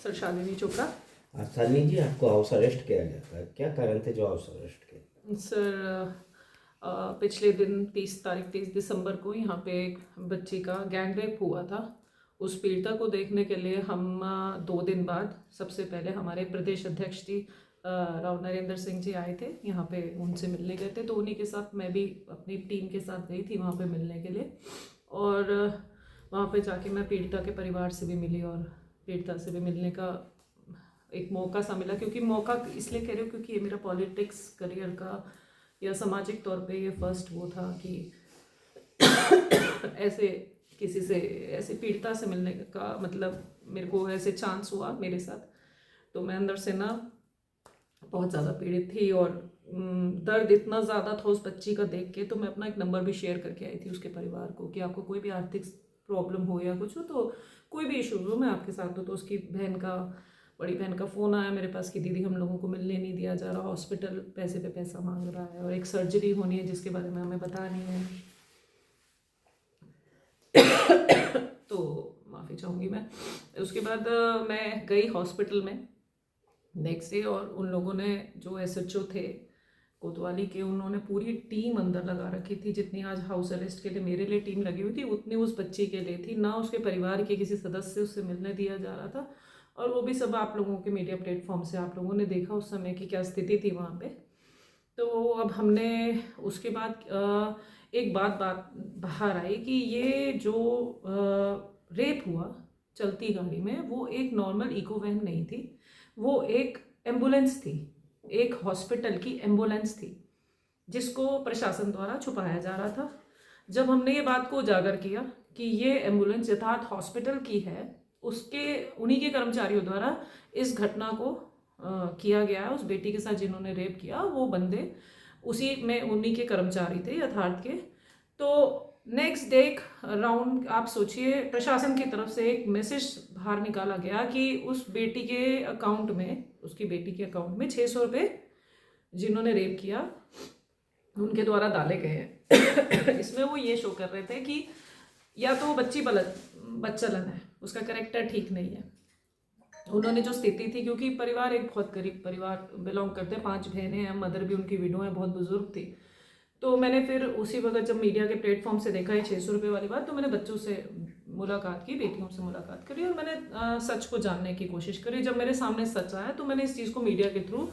Sir Shalini Chopra. सानी जी, आपको house arrest किया गया था, क्या कारण थे जो हाउस अरेस्ट किए? सर पिछले दिन 30 दिसंबर को यहाँ पे एक बच्ची का गैंग रेप हुआ था। उस पीड़िता को देखने के लिए हम 2 दिन बाद सबसे पहले हमारे प्रदेश अध्यक्ष जी राव नरेंद्र सिंह जी आए थे यहाँ पे, उनसे मिलने गए थे। तो उन्हीं के साथ मैं भी अपनी टीम के साथ गई थी वहाँ पे मिलने के लिए। और वहाँ पे जाके मैं पीड़िता के परिवार से भी मिली और पीड़िता से भी मिलने का एक मौका सा मिला। क्योंकि मौका इसलिए कह रही हूँ क्योंकि ये मेरा पॉलिटिक्स करियर का या सामाजिक तौर पे ये फर्स्ट वो था कि ऐसे किसी से, ऐसे पीड़िता से मिलने का मतलब मेरे को ऐसे चांस हुआ मेरे साथ। तो मैं अंदर से ना बहुत ज़्यादा पीड़ित थी और दर्द इतना ज़्यादा था उस बच्ची का देख के। तो मैं अपना एक नंबर भी शेयर करके आई थी उसके परिवार को कि आपको कोई भी आर्थिक प्रॉब्लम हो या कुछ हो, तो कोई भी इशू हो, मैं आपके साथ हूँ। तो उसकी बहन का, बड़ी बहन का फ़ोन आया मेरे पास कि दीदी हम लोगों को मिलने नहीं दिया जा रहा, हॉस्पिटल पैसे पे पैसा मांग रहा है और एक सर्जरी होनी है जिसके बारे में हमें पता नहीं है। तो माफ़ी चाहूँगी मैं। उसके बाद मैं गई हॉस्पिटल में नेक्स्ट डे और उन लोगों ने, जो एसएचओ थे कोतवाली के, उन्होंने पूरी टीम अंदर लगा रखी थी। जितनी आज हाउस अरेस्ट के लिए मेरे लिए टीम लगी हुई थी उतनी उस बच्ची के लिए थी। ना उसके परिवार के किसी सदस्य से उससे मिलने दिया जा रहा था। और वो भी सब आप लोगों के मीडिया प्लेटफॉर्म से आप लोगों ने देखा उस समय की क्या स्थिति थी वहाँ पे। तो अब हमने उसके बाद एक बात बाहर आई कि ये जो रेप हुआ चलती गाड़ी में, वो एक नॉर्मल इको वैन नहीं थी, वो एक एम्बुलेंस थी, एक हॉस्पिटल की एम्बुलेंस थी जिसको प्रशासन द्वारा छुपाया जा रहा था। जब हमने ये बात को उजागर किया कि ये एम्बुलेंस यथार्थ हॉस्पिटल की है, उसके उन्हीं के कर्मचारियों द्वारा इस घटना को किया गया, उस बेटी के साथ जिन्होंने रेप किया वो बंदे उसी में उन्हीं के कर्मचारी थे यथार्थ के। तो नेक्स्ट डे एक राउंड, आप सोचिए, प्रशासन की तरफ से एक मैसेज बाहर निकाला गया कि उस बेटी के अकाउंट में, उसकी बेटी के अकाउंट में 600 रुपये जिन्होंने रेप किया उनके द्वारा डाले गए हैं। इसमें वो ये शो कर रहे थे कि या तो वो बच्ची बच्चलन है, उसका करेक्टर ठीक नहीं है। उन्होंने जो स्थिति थी, क्योंकि परिवार एक बहुत गरीब परिवार बिलोंग करते हैं, 5 बहनें हैं, मदर भी उनकी विडो है, बहुत बुजुर्ग थी। तो मैंने फिर उसी वक्त जब मीडिया के प्लेटफॉर्म से देखा है 600 रुपये वाली बात, तो मैंने बच्चों से मुलाकात की, बेटियों से मुलाकात करी और मैंने सच को जानने की कोशिश करी। जब मेरे सामने सच आया तो मैंने इस चीज़ को मीडिया के थ्रू,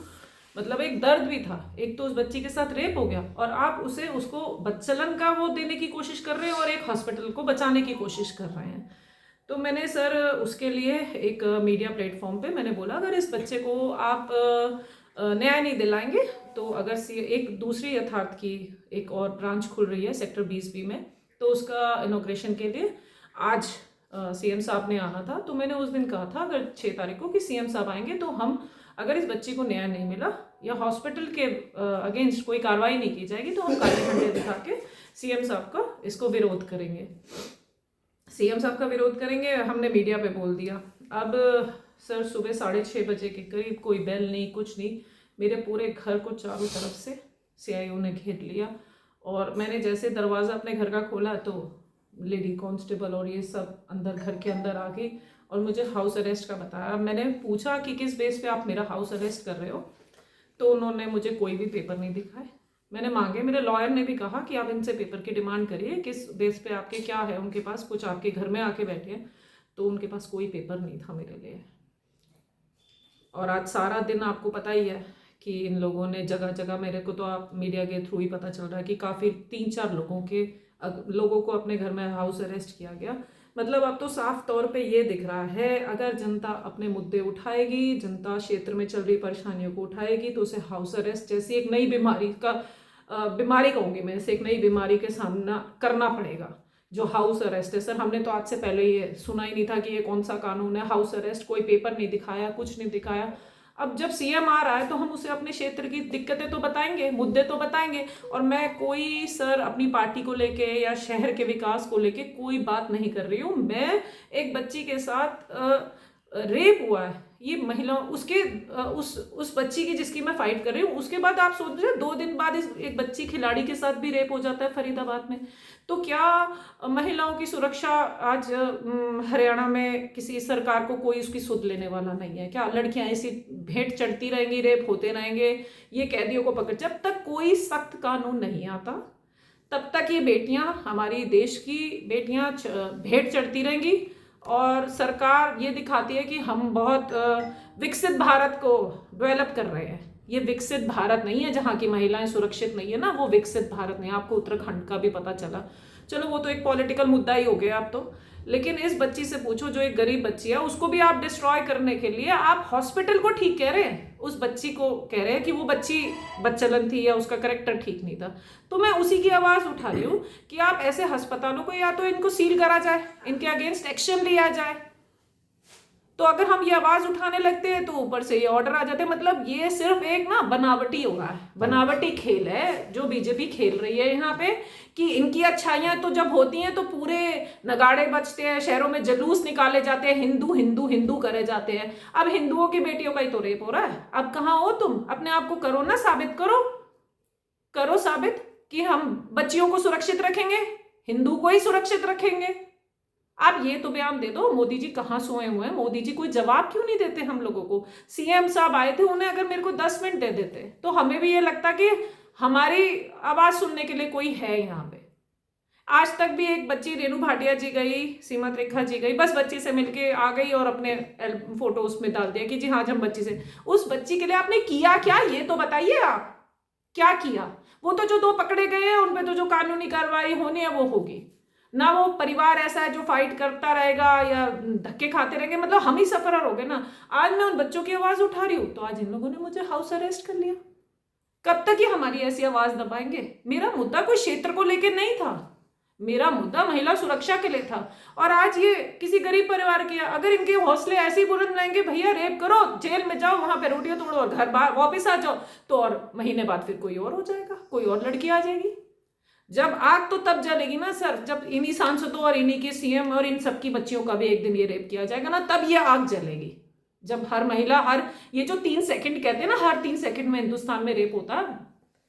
मतलब एक दर्द भी था, एक तो उस बच्ची के साथ रेप हो गया और आप उसको बच्चलन का वो देने की कोशिश कर रहे हैं और एक हॉस्पिटल को बचाने की कोशिश कर रहे हैं। तो मैंने सर उसके लिए एक मीडिया प्लेटफॉर्म पे मैंने बोला, अगर इस बच्चे को आप न्याय नहीं दिलाएंगे तो अगर एक दूसरी यथार्थ की एक और ब्रांच खुल रही है सेक्टर 20B में, तो उसका इनॉग्रेशन के लिए आज सीएम साहब ने आना था। तो मैंने उस दिन कहा था अगर 6 तारीख को कि सीएम साहब आएंगे तो हम, अगर इस बच्ची को न्याय नहीं मिला या हॉस्पिटल के अगेंस्ट कोई कार्रवाई नहीं की जाएगी तो हम काले झंडे दिखा के सीएम साहब का इसको विरोध करेंगे, सीएम साहब का विरोध करेंगे। हमने मीडिया पे बोल दिया। अब सर सुबह 6:30 बजे के करीब, कोई बेल नहीं, कुछ नहीं, मेरे पूरे घर को चारों तरफ से सीआईओ ने घेर लिया और मैंने जैसे दरवाज़ा अपने घर का खोला तो लेडी कांस्टेबल और ये सब अंदर, घर के अंदर आ गई और मुझे हाउस अरेस्ट का बताया। मैंने पूछा कि किस बेस पे आप मेरा हाउस अरेस्ट कर रहे हो, तो उन्होंने मुझे कोई भी पेपर नहीं दिखाए। मैंने मांगे, मेरे लॉयर ने भी कहा कि आप इनसे पेपर की डिमांड करिए, किस बेस पे आपके क्या है उनके पास, कुछ आपके घर में आके बैठे हैं, तो उनके पास कोई पेपर नहीं था मेरे लिए। और आज सारा दिन आपको पता ही है कि इन लोगों ने जगह जगह, मेरे को तो आप मीडिया के थ्रू ही पता चल रहा है कि काफ़ी 3-4 लोगों को अपने घर में हाउस अरेस्ट किया गया। मतलब अब तो साफ तौर पे ये दिख रहा है, अगर जनता अपने मुद्दे उठाएगी, जनता क्षेत्र में चल रही परेशानियों को उठाएगी, तो उसे हाउस अरेस्ट जैसी एक नई बीमारी का, बीमारी कहूँगी मैं इसे, एक नई बीमारी के सामना करना पड़ेगा जो हाउस अरेस्ट है। सर हमने तो आज से पहले ये सुना ही नहीं था कि ये कौन सा कानून है, हाउस अरेस्ट, कोई पेपर नहीं दिखाया, कुछ नहीं दिखाया। अब जब सीएम आ रहा है तो हम उसे अपने क्षेत्र की दिक्कतें तो बताएंगे, मुद्दे तो बताएंगे। और मैं कोई सर अपनी पार्टी को लेके या शहर के विकास को लेके कोई बात नहीं कर रही हूँ। मैं एक बच्ची के साथ रेप हुआ है, ये महिला उसके उस बच्ची की जिसकी मैं फाइट कर रही हूँ, उसके बाद आप सोच रहे 2 दिन बाद इस एक बच्ची खिलाड़ी के साथ भी रेप हो जाता है फरीदाबाद में। तो क्या महिलाओं की सुरक्षा आज हरियाणा में किसी सरकार को कोई उसकी सुध लेने वाला नहीं है क्या? लड़कियां ऐसी भेंट चढ़ती रहेंगी, रेप होते रहेंगे, ये कैदियों को पकड़, जब तक कोई सख्त कानून नहीं आता तब तक ये बेटियां, हमारी देश की बेटियां भेंट चढ़ती रहेंगी और सरकार ये दिखाती है कि हम बहुत विकसित भारत को डेवलप कर रहे हैं। ये विकसित भारत नहीं है जहाँ की महिलाएं सुरक्षित नहीं है ना, वो विकसित भारत नहीं है। आपको उत्तराखंड का भी पता चला, चलो वो तो एक पॉलिटिकल मुद्दा ही हो गया अब तो। लेकिन इस बच्ची से पूछो जो एक गरीब बच्ची है, उसको भी आप डिस्ट्रॉय करने के लिए आप हॉस्पिटल को ठीक कह रहे हैं, उस बच्ची को कह रहे हैं कि वो बच्ची बच्चलन थी या उसका करेक्टर ठीक नहीं था। तो मैं उसी की आवाज़ उठा रही हूँ कि आप ऐसे अस्पतालों को या तो इनको सील करा जाए, इनके अगेंस्ट एक्शन लिया जाए। तो अगर हम ये आवाज़ उठाने लगते हैं तो ऊपर से ये ऑर्डर आ जाते हैं। मतलब ये सिर्फ एक ना बनावटी हो रहा है, बनावटी खेल है जो बीजेपी खेल रही है यहाँ पे, कि इनकी अच्छाइयाँ तो जब होती हैं तो पूरे नगाड़े बजते हैं, शहरों में जुलूस निकाले जाते हैं, हिंदू हिंदू हिंदू करे जाते हैं। अब हिंदुओं की बेटियों का ही तो रेप हो रहा है। अब कहाँ हो तुम? अपने आप को करो ना साबित, करो साबित कि हम बच्चियों को सुरक्षित रखेंगे, हिंदू को ही सुरक्षित रखेंगे। आप ये तो बयान दे दो, मोदी जी कहाँ सोए हुए हैं? मोदी जी कोई जवाब क्यों नहीं देते हम लोगों को? सीएम साहब आए थे, उन्हें अगर मेरे को 10 मिनट दे देते तो हमें भी ये लगता कि हमारी आवाज सुनने के लिए कोई है यहाँ पे। आज तक भी एक बच्ची रेणु भाटिया जी गई, सीमा त्रिखा जी गई, बस बच्ची से मिलके आ गई और अपने फोटो उसमें डाल दिया कि जी हाँ, जब बच्ची से, उस बच्ची के लिए आपने किया क्या ये तो बताइए। आप क्या किया? वो तो जो 2 पकड़े गए हैं उन पे तो जो कानूनी कार्रवाई होनी है वो होगी ना। वो परिवार ऐसा है जो फाइट करता रहेगा या धक्के खाते रहेंगे, मतलब हम ही सफरर हो गए ना। आज मैं उन बच्चों की आवाज उठा रही हूँ तो आज इन लोगों ने मुझे हाउस अरेस्ट कर लिया। कब तक ये हमारी ऐसी आवाज दबाएंगे? मेरा मुद्दा कोई क्षेत्र को लेकर नहीं था, मेरा मुद्दा महिला सुरक्षा के लिए था। और आज ये किसी गरीब परिवार की, अगर इनके हौसले ऐसे ही बुलंद रहेंगे, भैया रेप करो, जेल में जाओ, वहां पे रोटियां तोड़ो और घर वापस आ जाओ, तो और महीने बाद फिर कोई और हो जाएगा, कोई और लड़की आ जाएगी। जब आग तो तब जलेगी ना सर, जब इन्हीं सांसदों और इन्हीं के सीएम और इन सबकी बच्चियों का भी एक दिन ये रेप किया जाएगा ना, तब ये आग जलेगी। जब हर महिला, हर ये जो 3 सेकंड कहते हैं ना, हर 3 सेकंड में हिंदुस्तान में रेप होता है,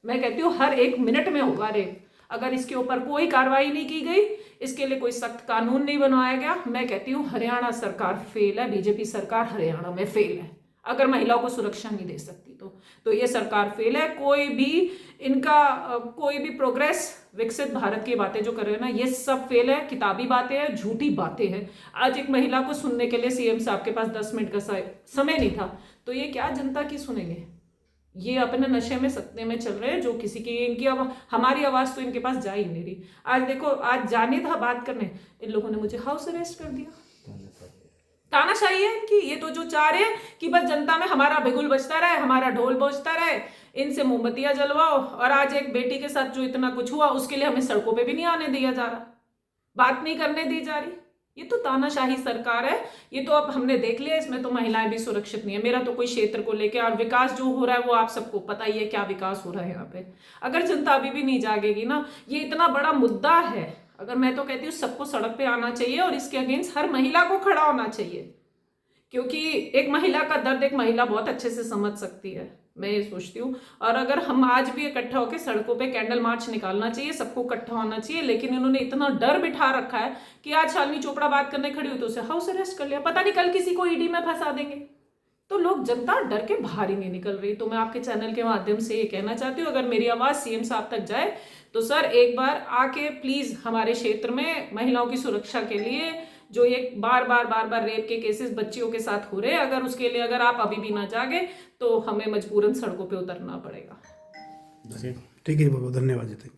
मैं कहती हूँ हर 1 मिनट में होगा रेप। अगर इसके ऊपर कोई कार्रवाई नहीं की गई, इसके लिए कोई सख्त कानून नहीं बनाया गया, मैं कहती हूँ हरियाणा सरकार फेल है, बीजेपी सरकार हरियाणा में फेल है। अगर महिलाओं को सुरक्षा नहीं दे सकती तो ये सरकार फेल है। कोई भी इनका कोई भी प्रोग्रेस, विकसित भारत की बातें जो कर रहे हैं ना, ये सब फेल है, किताबी बातें हैं, झूठी बातें हैं। आज एक महिला को सुनने के लिए सीएम साहब के पास 10 मिनट का समय नहीं था, तो ये क्या जनता की सुनेंगे? ये अपने नशे में सत्ते में चल रहे हैं, जो किसी की इनकी हमारी आवाज तो इनके पास जा ही नहीं रही। आज देखो, आज जाने था बात करने, इन लोगों ने मुझे हाउस अरेस्ट कर दिया। तानाशाही है इनकी। ये तो जो चाह रहे हैं कि बस जनता में हमारा बिगुल बजता रहे, हमारा ढोल बजता रहे, इनसे मोमबत्तियां जलवाओ। और आज एक बेटी के साथ जो इतना कुछ हुआ, उसके लिए हमें सड़कों पे भी नहीं आने दिया जा रहा, बात नहीं करने दी जा रही। ये तो तानाशाही सरकार है। ये तो अब हमने देख लिया, इसमें तो महिलाएं भी सुरक्षित नहीं है। मेरा तो कोई क्षेत्र को लेकर, और विकास जो हो रहा है वो आप सबको पता ही है, क्या विकास हो रहा है यहाँ पे। अगर जनता अभी भी नहीं जागेगी ना, ये इतना बड़ा मुद्दा है, अगर मैं तो कहती हूँ सबको सड़क पे आना चाहिए और इसके अगेंस्ट हर महिला को खड़ा होना चाहिए, क्योंकि एक महिला का दर्द एक महिला बहुत अच्छे से समझ सकती है, मैं ये सोचती हूँ। और अगर हम आज भी इकट्ठा होकर सड़कों पे कैंडल मार्च निकालना चाहिए, सबको इकट्ठा होना चाहिए। लेकिन इन्होंने इतना डर बिठा रखा है कि आज शालिनी चोपड़ा बात करने खड़ी हुई तो उसे हाउस अरेस्ट कर लिया, पता नहीं कल किसी को ईडी में फंसा देंगे। तो लोग, जनता डर के बाहर ही नहीं निकल रही। तो मैं आपके चैनल के माध्यम से ये कहना चाहती हूँ, अगर मेरी आवाज़ सीएम साहब तक जाए तो सर एक बार आके प्लीज़ हमारे क्षेत्र में महिलाओं की सुरक्षा के लिए, जो ये बार बार रेप के केसेस बच्चियों के साथ हो रहे हैं, अगर उसके लिए अगर आप अभी भी ना जागे तो हमें मजबूरन सड़कों पे उतरना पड़ेगा। ठीक है बाबू, धन्यवाद जी।